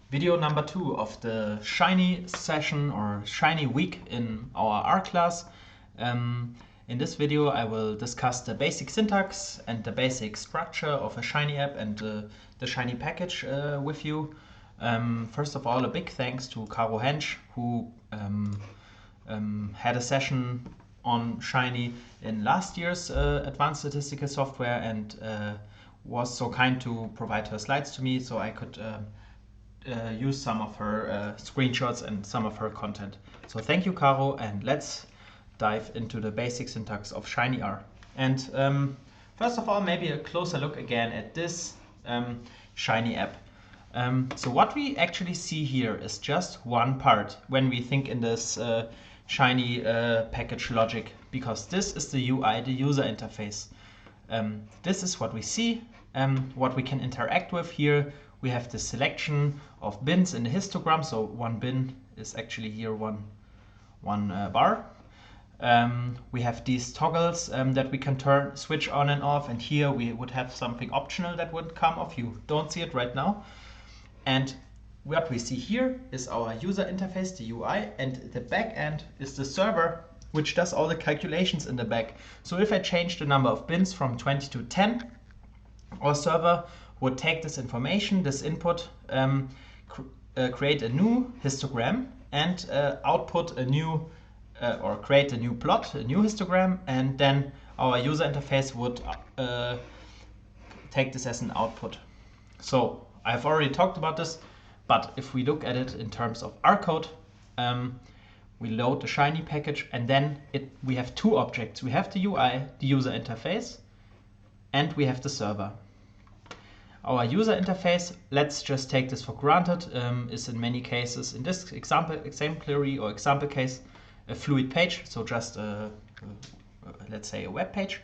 Video number 2 of the Shiny session or Shiny week in our R class. In this video I will discuss the basic syntax and the basic structure of a Shiny app and the Shiny package with you. First of all, a big thanks to Caro Hensch, who had a session on Shiny in last year's Advanced Statistical Software and was so kind to provide her slides to me so I could use some of her screenshots and some of her content. So thank you, Caro, and let's dive into the basic syntax of Shiny R. And first of all, maybe a closer look again at this Shiny app. So what we actually see here is just one part when we think in this Shiny package logic, because this is the UI, the user interface. This is what we see, what we can interact with here. We have the selection of bins in the histogram, so one bin is actually here one bar. We have these toggles that we can switch on and off, and here we would have something optional that would come off. You don't see it right now. And what we see here is our user interface, the UI, and the back end is the server, which does all the calculations in the back. So if I change the number of bins from 20 to 10, our server would take this information, this input, create a new histogram and output a new, or create a new plot, a new histogram, and then our user interface would take this as an output. So I've already talked about this, but if we look at it in terms of R code, we load the Shiny package, and then we have two objects. We have the UI, the user interface, and we have the server. Our user interface, let's just take this for granted, is in many cases, in this exemplary or example case, a fluid page, so just let's say a web page.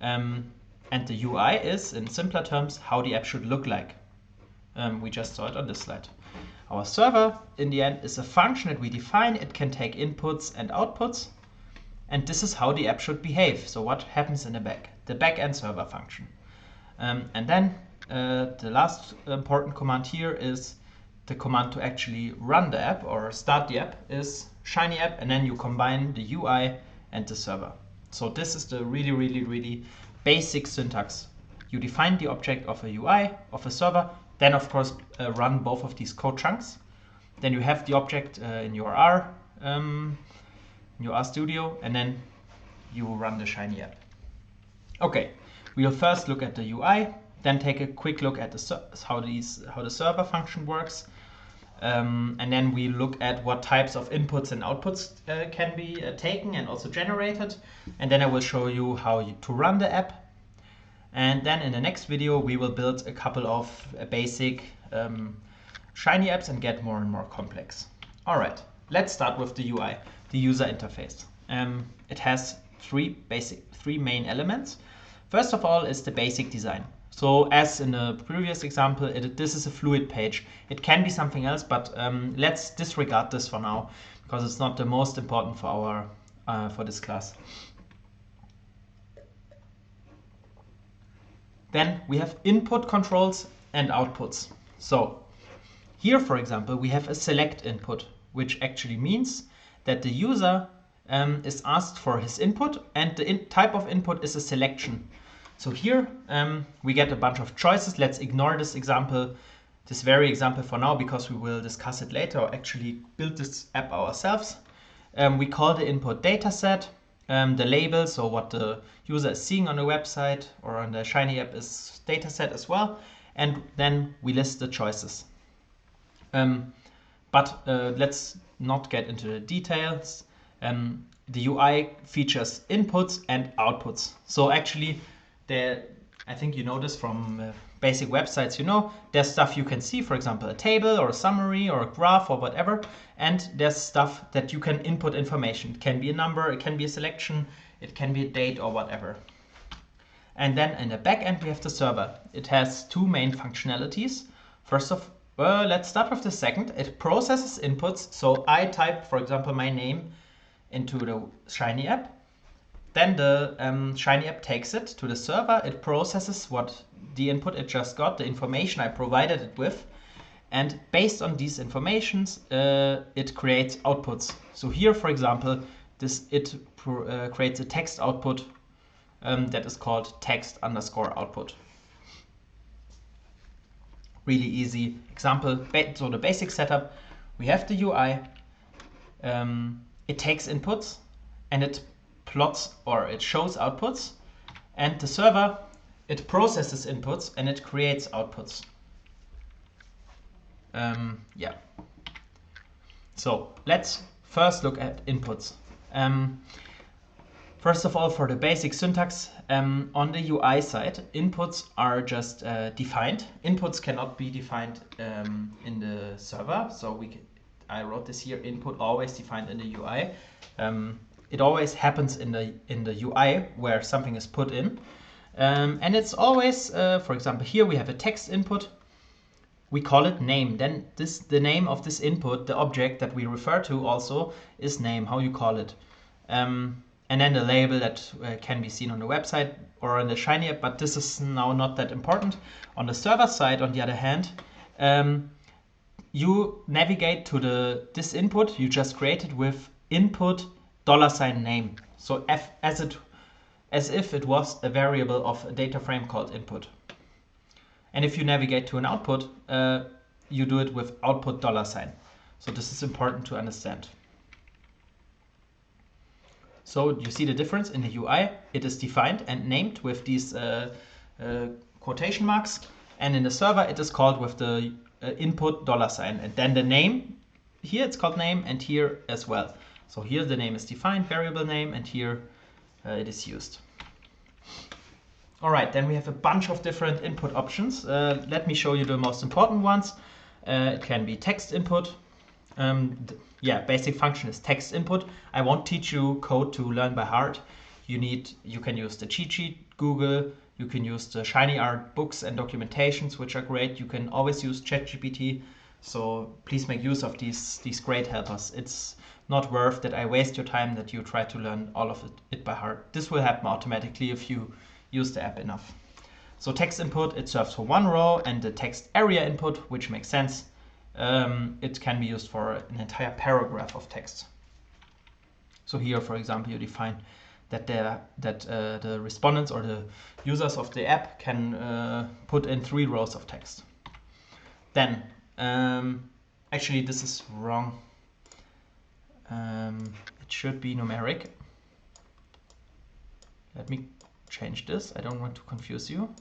And the UI is, in simpler terms, how the app should look like. We just saw it on this slide. Our server, in the end, is a function that we define. It can take inputs and outputs, and this is how the app should behave. So what happens in the back? The backend server function. And then the last important command here is the command to actually run the app or start the app is Shiny app, and then you combine the UI and the server. So this is the really basic syntax. You define the object of a UI, of a server, then of course run both of these code chunks. Then you have the object in your R, Studio, and then you run the Shiny app. Okay, we'll first look at the UI, then take a quick look at how the server function works, and then we look at what types of inputs and outputs can be taken and also generated, and then I will show you how to run the app. And then in the next video we will build a couple of basic Shiny apps and get more and more complex. Alright, let's start with the UI, the user interface. It has three main elements. First of all is the basic design. So as in the previous example, this is a fluid page. It can be something else, but let's disregard this for now because it's not the most important for for this class. Then we have input controls and outputs. So here, for example, we have a select input, which actually means that the user is asked for his input, and the type of input is a selection. So here we get a bunch of choices. Let's ignore this example, this very example for now, because we will discuss it later or actually build this app ourselves. We call the input dataset. The label, so what the user is seeing on the website or on the Shiny app, is dataset as well. And then we list the choices. But let's not get into the details. The UI features inputs and outputs. So actually, I think you know this from basic websites, there's stuff you can see, for example, a table or a summary or a graph or whatever, and there's stuff that you can input information. It can be a number, it can be a selection, it can be a date or whatever. And then in the back end we have the server. It has two main functionalities. First of all, let's start with the second. It processes inputs, so I type, for example, my name into the Shiny app. Then the Shiny app takes it to the server. It processes what the input it just got, the information I provided it with, And based on these informations, it creates outputs. So here, for example, creates a text output that is called text underscore output. Really easy example. So the basic setup, we have the UI, it takes inputs and it plots or it shows outputs, and the server, it processes inputs and it creates outputs. Yeah. So let's first look at inputs. First of all, for the basic syntax, on the UI side, inputs are just defined. Inputs cannot be defined in the server. So I wrote this here, input always defined in the UI. It always happens in the UI where something is put in. And it's always, for example, here we have a text input. We call it name. Then the name of this input, the object that we refer to also, is name, how you call it. And then the label that can be seen on the website or on the Shiny app, but this is now not that important. On the server side, on the other hand, you navigate to this input you just created with input $name. So as if it was a variable of a data frame called input. And if you navigate to an output, you do it with output $. So this is important to understand. So you see the difference in the UI. It is defined and named with these quotation marks. And in the server, it is called with the input $. And then the name, here it's called name, and here as well. So here the name is defined, variable name, and here it is used. All right, then we have a bunch of different input options. Let me show you the most important ones. It can be text input. Yeah, basic function is text input. I won't teach you code to learn by heart. You can use the cheat sheet, Google. You can use the Shiny Art books and documentations, which are great. You can always use ChatGPT. So please make use of these great helpers. It's not worth that I waste your time that you try to learn all of it by heart. This will happen automatically if you use the app enough. So text input, it serves for one row, and the text area input, which makes sense. It can be used for an entire paragraph of text. So here, for example, you define that the respondents or the users of the app can put in 3 rows of text. Then, actually this is wrong. It should be numeric. Let me change this. I don't want to confuse you.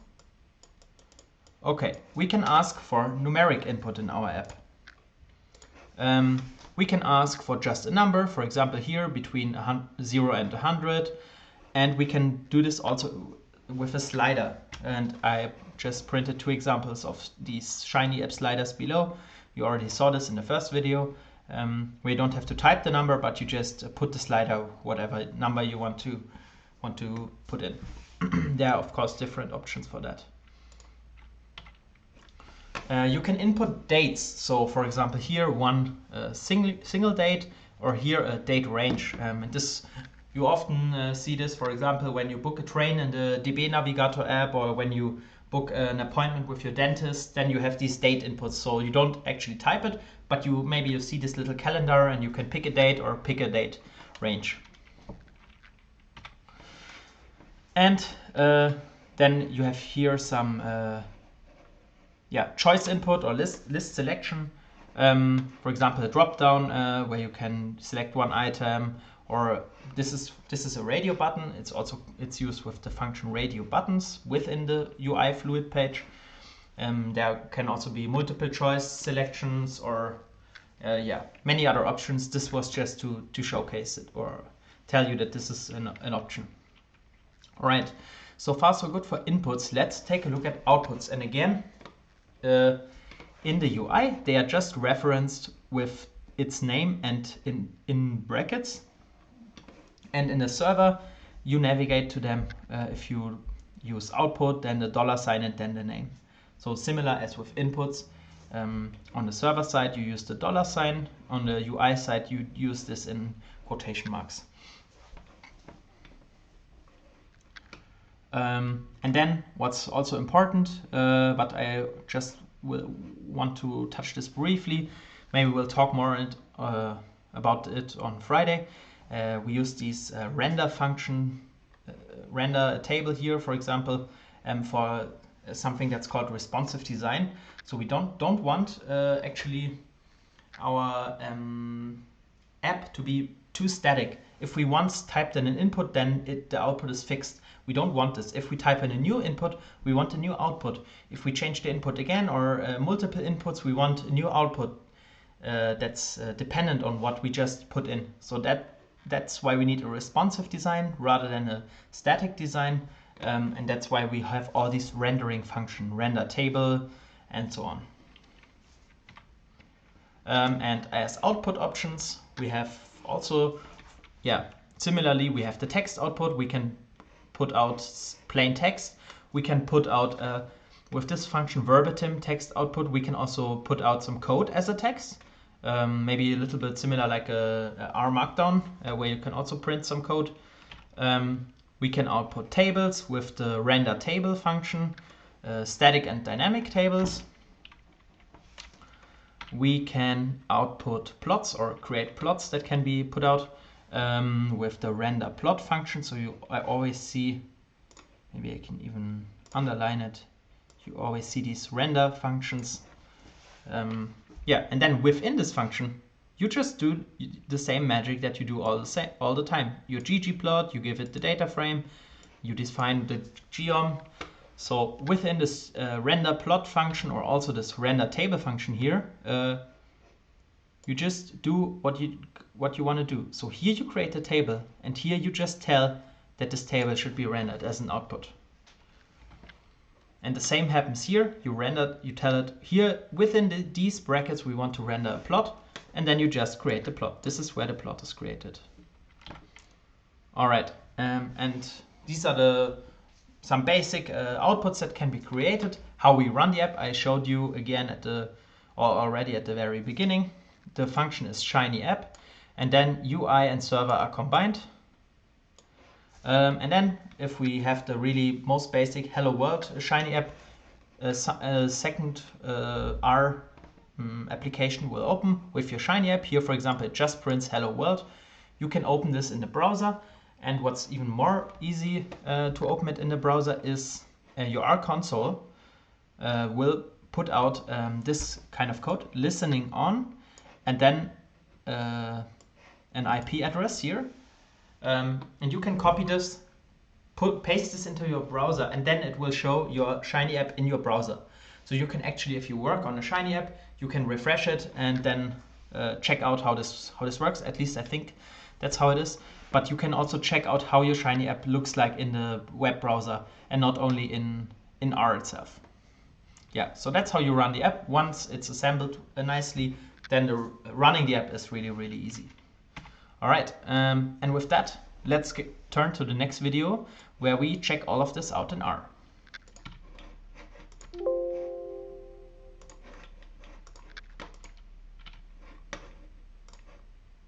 Okay, we can ask for numeric input in our app. We can ask for just a number, for example here between 0 and 100, and we can do this also with a slider. And I just printed 2 examples of these Shiny app sliders below. You already saw this in the first video. Where you don't have to type the number, but you just put the slider, whatever number you want to put in. There are of course different options for that. You can input dates. So for example here one single date, or here a date range. And this you often see this, for example, when you book a train in the DB Navigator app, or when you book an appointment with your dentist, then you have these date inputs. So you don't actually type it, but maybe you see this little calendar and you can pick a date or pick a date range. And then you have here some choice input or list selection. For example, a drop down where you can select one item, or this is a radio button. It's used with the function radio buttons within the UI Fluid page. There can also be multiple choice selections, or many other options. This was just to showcase it or tell you that this is an option. All right, so far so good for inputs. Let's take a look at outputs. And again, in the UI, they are just referenced with its name and in brackets. And in the server, you navigate to them. If you use output, then the $, and then the name. So similar as with inputs. On the server side, you use the $. On the UI side, you use this in quotation marks. And then what's also important, but I just want to touch this briefly. Maybe we'll talk more about it on Friday. We use these render function, render a table here, for example, for something that's called responsive design. So we don't want actually our app to be too static. If we once typed in an input, then the output is fixed. We don't want this. If we type in a new input, we want a new output. If we change the input again or multiple inputs, we want a new output that's dependent on what we just put in. So that's why we need a responsive design rather than a static design. And that's why we have all these rendering function, render table, and so on. And as output options, we have also, similarly, we have the text output. We can put out plain text. We can put out, with this function verbatim text output, we can also put out some code as a text. Maybe a little bit similar like a R Markdown, where you can also print some code. We can output tables with the render table function, static and dynamic tables. We can output plots or create plots that can be put out with the render plot function. So I always see, maybe I can even underline it. You always see these render functions. And then within this function, you just do the same magic that you do all the time. Your ggplot, you give it the data frame, you define the geom. So within this render plot function or also this render table function here, you just do what you want to do. So here you create a table, and here you just tell that this table should be rendered as an output. And the same happens here. You tell it here within these brackets we want to render a plot, and then you just create the plot. This is where the plot is created. All right, and these are some basic outputs that can be created. How we run the app, I showed you again already at the very beginning. The function is Shiny app, and then UI and server are combined. And then if we have the really most basic Hello World Shiny app, a second R application will open with your Shiny app. Here, for example, it just prints Hello World. You can open this in the browser. And what's even more easy to open it in the browser is your R console will put out this kind of code, listening on, and then an IP address here. And you can copy this, paste this into your browser, and then it will show your Shiny app in your browser. So you can actually, if you work on a Shiny app, you can refresh it and then check out how this works. At least I think that's how it is. But you can also check out how your Shiny app looks like in the web browser and not only in R itself. Yeah, so that's how you run the app. Once it's assembled nicely, then running the app is really, really easy. All right, and with that, let's turn to the next video where we check all of this out in R.